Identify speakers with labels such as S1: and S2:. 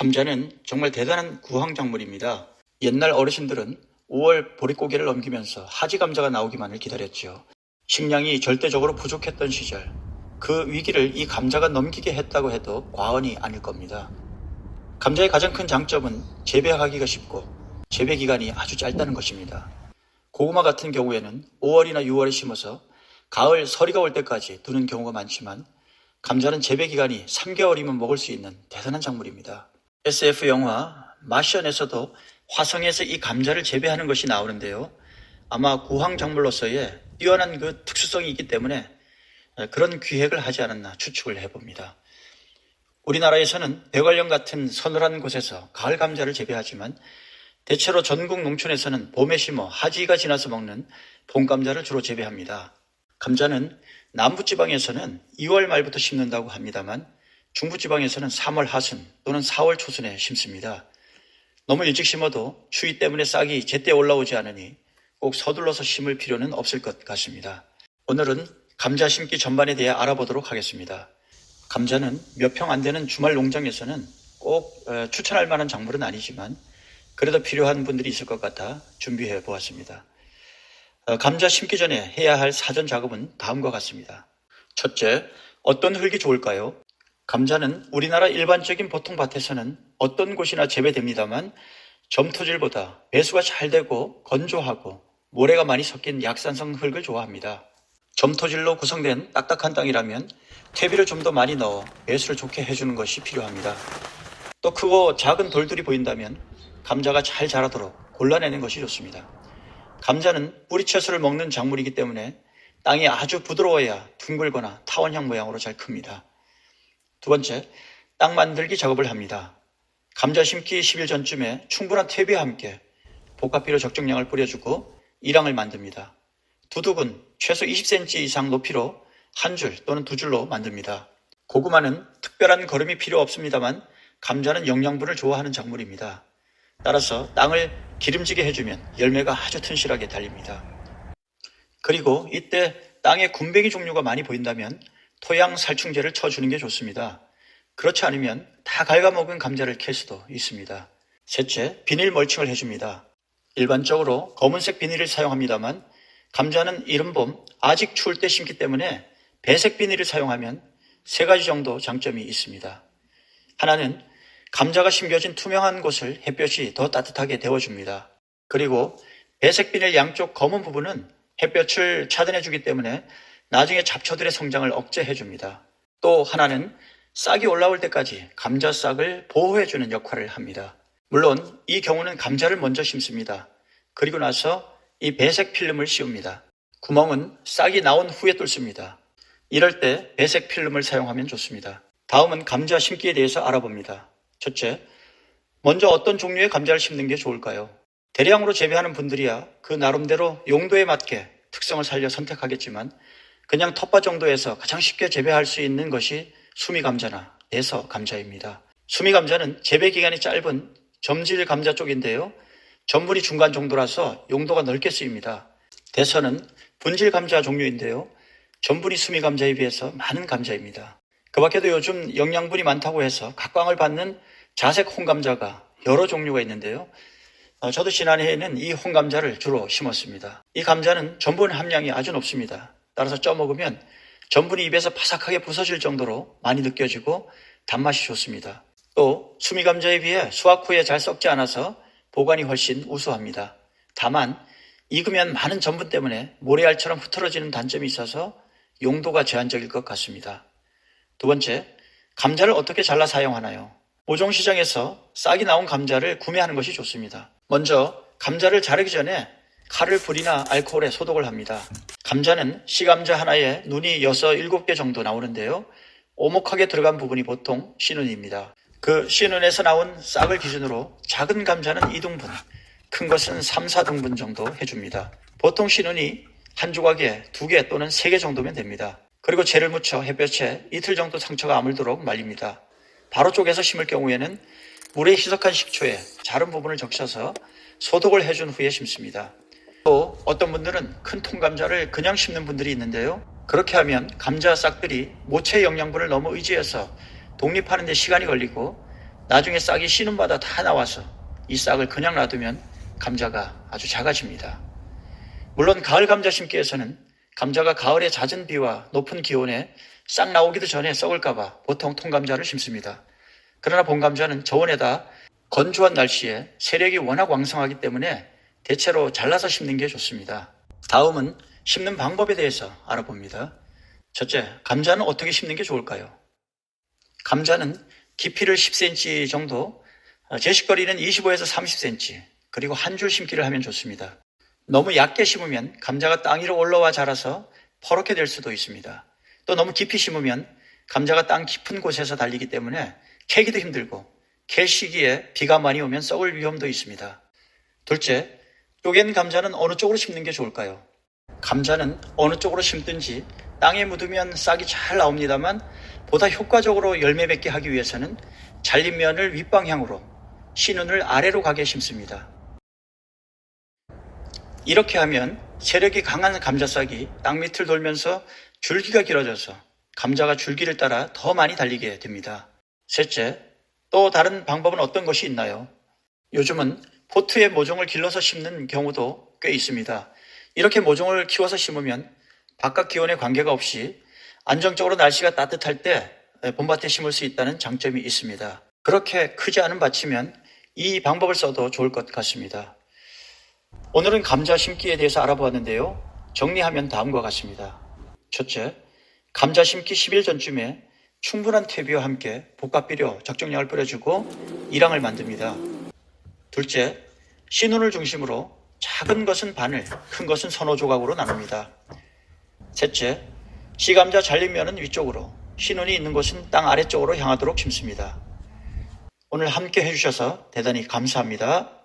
S1: 감자는 정말 대단한 구황작물입니다. 옛날 어르신들은 5월 보릿고개를 넘기면서 하지 감자가 나오기만을 기다렸지요. 식량이 절대적으로 부족했던 시절, 그 위기를 이 감자가 넘기게 했다고 해도 과언이 아닐 겁니다. 감자의 가장 큰 장점은 재배하기가 쉽고 재배 기간이 아주 짧다는 것입니다. 고구마 같은 경우에는 5월이나 6월에 심어서 가을 서리가 올 때까지 두는 경우가 많지만 감자는 재배 기간이 3개월이면 먹을 수 있는 대단한 작물입니다. SF 영화 마션에서도 화성에서 이 감자를 재배하는 것이 나오는데요. 아마 구황작물로서의 뛰어난 그 특수성이 있기 때문에 그런 기획을 하지 않았나 추측을 해봅니다. 우리나라에서는 대관령 같은 서늘한 곳에서 가을 감자를 재배하지만 대체로 전국 농촌에서는 봄에 심어 하지가 지나서 먹는 봄 감자를 주로 재배합니다. 감자는 남부지방에서는 2월 말부터 심는다고 합니다만 중부지방에서는 3월 하순 또는 4월 초순에 심습니다. 너무 일찍 심어도 추위 때문에 싹이 제때 올라오지 않으니 꼭 서둘러서 심을 필요는 없을 것 같습니다. 오늘은 감자 심기 전반에 대해 알아보도록 하겠습니다. 감자는 몇 평 안 되는 주말 농장에서는 꼭 추천할 만한 작물은 아니지만 그래도 필요한 분들이 있을 것 같아 준비해 보았습니다. 감자 심기 전에 해야 할 사전 작업은 다음과 같습니다. 첫째, 어떤 흙이 좋을까요? 감자는 우리나라 일반적인 보통 밭에서는 어떤 곳이나 재배됩니다만 점토질보다 배수가 잘 되고 건조하고 모래가 많이 섞인 약산성 흙을 좋아합니다. 점토질로 구성된 딱딱한 땅이라면 퇴비를 좀 더 많이 넣어 배수를 좋게 해주는 것이 필요합니다. 또 크고 작은 돌들이 보인다면 감자가 잘 자라도록 골라내는 것이 좋습니다. 감자는 뿌리채소를 먹는 작물이기 때문에 땅이 아주 부드러워야 둥글거나 타원형 모양으로 잘 큽니다. 두 번째, 땅 만들기 작업을 합니다. 감자 심기 10일 전쯤에 충분한 퇴비와 함께 복합비료 적정량을 뿌려주고 이랑을 만듭니다. 두둑은 최소 20cm 이상 높이로 한 줄 또는 두 줄로 만듭니다. 고구마는 특별한 거름이 필요 없습니다만 감자는 영양분을 좋아하는 작물입니다. 따라서 땅을 기름지게 해주면 열매가 아주 튼실하게 달립니다. 그리고 이때 땅에 굼벵이 종류가 많이 보인다면 토양 살충제를 쳐주는 게 좋습니다. 그렇지 않으면 다 갉아먹은 감자를 캘 수도 있습니다. 셋째, 비닐 멀칭을 해줍니다. 일반적으로 검은색 비닐을 사용합니다만 감자는 이른 봄 아직 추울 때 심기 때문에 배색 비닐을 사용하면 세 가지 정도 장점이 있습니다. 하나는 감자가 심겨진 투명한 곳을 햇볕이 더 따뜻하게 데워줍니다. 그리고 배색 비닐 양쪽 검은 부분은 햇볕을 차단해주기 때문에 나중에 잡초들의 성장을 억제해줍니다. 또 하나는 싹이 올라올 때까지 감자 싹을 보호해주는 역할을 합니다. 물론 이 경우는 감자를 먼저 심습니다. 그리고 나서 이 배색 필름을 씌웁니다. 구멍은 싹이 나온 후에 뚫습니다. 이럴 때 배색 필름을 사용하면 좋습니다. 다음은 감자 심기에 대해서 알아봅니다. 첫째, 먼저 어떤 종류의 감자를 심는 게 좋을까요? 대량으로 재배하는 분들이야 그 나름대로 용도에 맞게 특성을 살려 선택하겠지만 그냥 텃밭 정도에서 가장 쉽게 재배할 수 있는 것이 수미감자나 대서 감자입니다. 수미감자는 재배 기간이 짧은 점질 감자 쪽인데요. 전분이 중간 정도라서 용도가 넓게 쓰입니다. 대서는 분질 감자 종류인데요. 전분이 수미감자에 비해서 많은 감자입니다. 그 밖에도 요즘 영양분이 많다고 해서 각광을 받는 자색 홍감자가 여러 종류가 있는데요. 저도 지난해에는 이 홍감자를 주로 심었습니다. 이 감자는 전분 함량이 아주 높습니다. 따라서 쪄먹으면 전분이 입에서 바삭하게 부서질 정도로 많이 느껴지고 단맛이 좋습니다. 또 수미감자에 비해 수확 후에 잘 썩지 않아서 보관이 훨씬 우수합니다. 다만 익으면 많은 전분 때문에 모래알처럼 흐트러지는 단점이 있어서 용도가 제한적일 것 같습니다. 두 번째, 감자를 어떻게 잘라 사용하나요? 모종시장에서 싹이 나온 감자를 구매하는 것이 좋습니다. 먼저 감자를 자르기 전에 칼을 불이나 알코올에 소독을 합니다. 감자는 씨감자 하나에 눈이 6, 7개 정도 나오는데요. 오목하게 들어간 부분이 보통 씨눈입니다. 그 씨눈에서 나온 싹을 기준으로 작은 감자는 2등분, 큰 것은 3, 4등분 정도 해줍니다. 보통 씨눈이 한 조각에 2개 또는 3개 정도면 됩니다. 그리고 재를 묻혀 햇볕에 이틀 정도 상처가 아물도록 말립니다. 바로 쪼개서 심을 경우에는 물에 희석한 식초에 자른 부분을 적셔서 소독을 해준 후에 심습니다. 또 어떤 분들은 큰 통감자를 그냥 심는 분들이 있는데요. 그렇게 하면 감자 싹들이 모체 영양분을 너무 의지해서 독립하는 데 시간이 걸리고 나중에 싹이 씨눈마다 다 나와서 이 싹을 그냥 놔두면 감자가 아주 작아집니다. 물론 가을 감자 심기에서는 감자가 가을에 잦은 비와 높은 기온에 싹 나오기도 전에 썩을까봐 보통 통감자를 심습니다. 그러나 봄감자는 저온에다 건조한 날씨에 세력이 워낙 왕성하기 때문에 대체로 잘라서 심는 게 좋습니다. 다음은 심는 방법에 대해서 알아봅니다. 첫째, 감자는 어떻게 심는 게 좋을까요? 감자는 깊이를 10cm 정도, 제식거리는 25에서 30cm, 그리고 한 줄 심기를 하면 좋습니다. 너무 얕게 심으면 감자가 땅 위로 올라와 자라서 퍼렇게 될 수도 있습니다. 또 너무 깊이 심으면 감자가 땅 깊은 곳에서 달리기 때문에 캐기도 힘들고 캘 시기에 비가 많이 오면 썩을 위험도 있습니다. 둘째, 쪼갠 감자는 어느 쪽으로 심는 게 좋을까요? 감자는 어느 쪽으로 심든지 땅에 묻으면 싹이 잘 나옵니다만 보다 효과적으로 열매 맺게 하기 위해서는 잘린 면을 윗방향으로, 씨눈을 아래로 가게 심습니다. 이렇게 하면 세력이 강한 감자싹이 땅 밑을 돌면서 줄기가 길어져서 감자가 줄기를 따라 더 많이 달리게 됩니다. 셋째, 또 다른 방법은 어떤 것이 있나요? 요즘은 포트에 모종을 길러서 심는 경우도 꽤 있습니다. 이렇게 모종을 키워서 심으면 바깥 기온에 관계가 없이 안정적으로 날씨가 따뜻할 때 봄밭에 심을 수 있다는 장점이 있습니다. 그렇게 크지 않은 밭이면 이 방법을 써도 좋을 것 같습니다. 오늘은 감자 심기에 대해서 알아보았는데요. 정리하면 다음과 같습니다. 첫째, 감자 심기 10일 전쯤에 충분한 퇴비와 함께 복합비료 적정량을 뿌려주고 이랑을 만듭니다. 둘째, 씨눈을 중심으로 작은 것은 바늘, 큰 것은 서너 조각으로 나눕니다. 셋째, 씨감자 잘린 면은 위쪽으로, 씨눈이 있는 곳은 땅 아래쪽으로 향하도록 심습니다. 오늘 함께 해주셔서 대단히 감사합니다.